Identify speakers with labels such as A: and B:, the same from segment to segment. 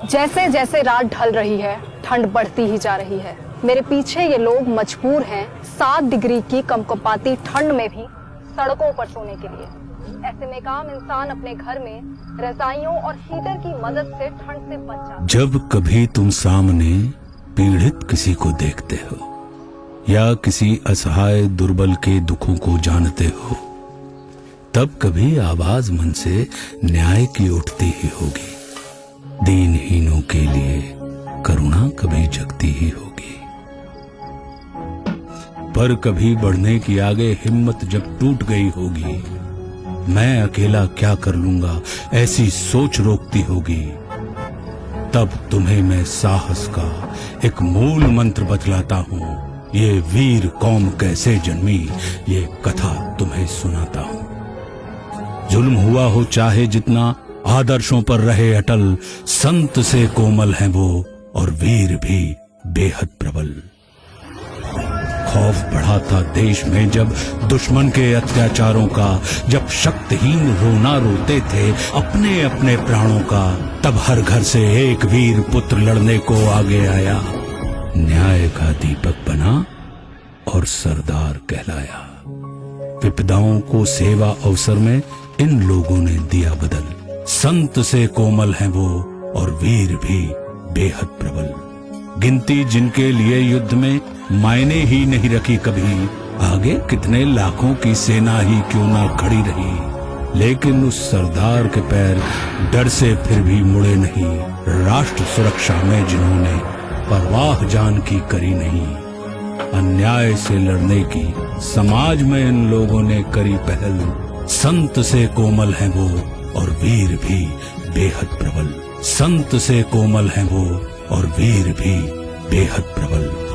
A: जैसे जैसे रात ढल रही है, ठंड बढ़ती ही जा रही है। मेरे पीछे ये लोग मजबूर हैं 7 डिग्री की कंपकंपाती ठंड में भी सड़कों पर सोने के लिए। ऐसे में काम इंसान अपने घर में रजाइयों और हीटर की मदद से ठंड से बच जाता है।
B: जब कभी तुम सामने पीड़ित किसी को देखते हो या किसी असहाय दुर्बल के दुखों को जानते हो, तब कभी आवाज मन से न्याय की उठती ही होगी। दीनहीनों के लिए करुणा कभी जगती ही होगी। पर कभी बढ़ने की आगे हिम्मत जब टूट गई होगी, मैं अकेला क्या कर लूंगा ऐसी सोच रोकती होगी, तब तुम्हें मैं साहस का एक मूल मंत्र बतलाता हूं। ये वीर कौम कैसे जन्मी, ये कथा तुम्हें सुनाता हूं। जुल्म हुआ हो चाहे जितना, आदर्शों पर रहे अटल, संत से कोमल हैं वो और वीर भी बेहद प्रबल। खौफ बढ़ा था देश में जब दुश्मन के अत्याचारों का, जब शक्तिहीन रोना रोते थे अपने अपने प्राणों का, तब हर घर से एक वीर पुत्र लड़ने को आगे आया। न्याय का दीपक बना और सरदार कहलाया। विपदाओं को सेवा अवसर में इन लोगों ने दिया बदल। संत से कोमल हैं वो और वीर भी बेहद प्रबल। गिनती जिनके लिए युद्ध में मायने ही नहीं रखी कभी, आगे कितने लाखों की सेना ही क्यों ना खड़ी रही, लेकिन उस सरदार के पैर डर से फिर भी मुड़े नहीं। राष्ट्र सुरक्षा में जिन्होंने परवाह जान की करी नहीं, अन्याय से लड़ने की समाज में इन लोगों ने करी पहल। संत से कोमल हैं वो और वीर भी बेहद प्रबल। संत से कोमल हैं वो और वीर भी बेहद प्रबल।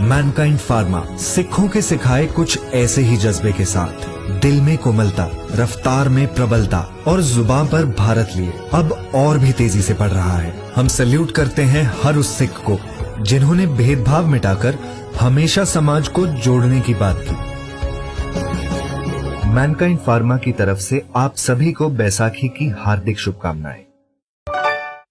C: मैनकाइंड फार्मा सिखों के सिखाए कुछ ऐसे ही जज्बे के साथ, दिल में कोमलता, रफ्तार में प्रबलता और जुबान पर भारत लिए अब और भी तेजी से बढ़ रहा है। हम सैल्यूट करते हैं हर उस सिख को जिन्होंने भेदभाव मिटाकर हमेशा समाज को जोड़ने की बात की। मैनकाइंड फार्मा की तरफ से आप सभी को बैसाखी की हार्दिक शुभकामनाएं।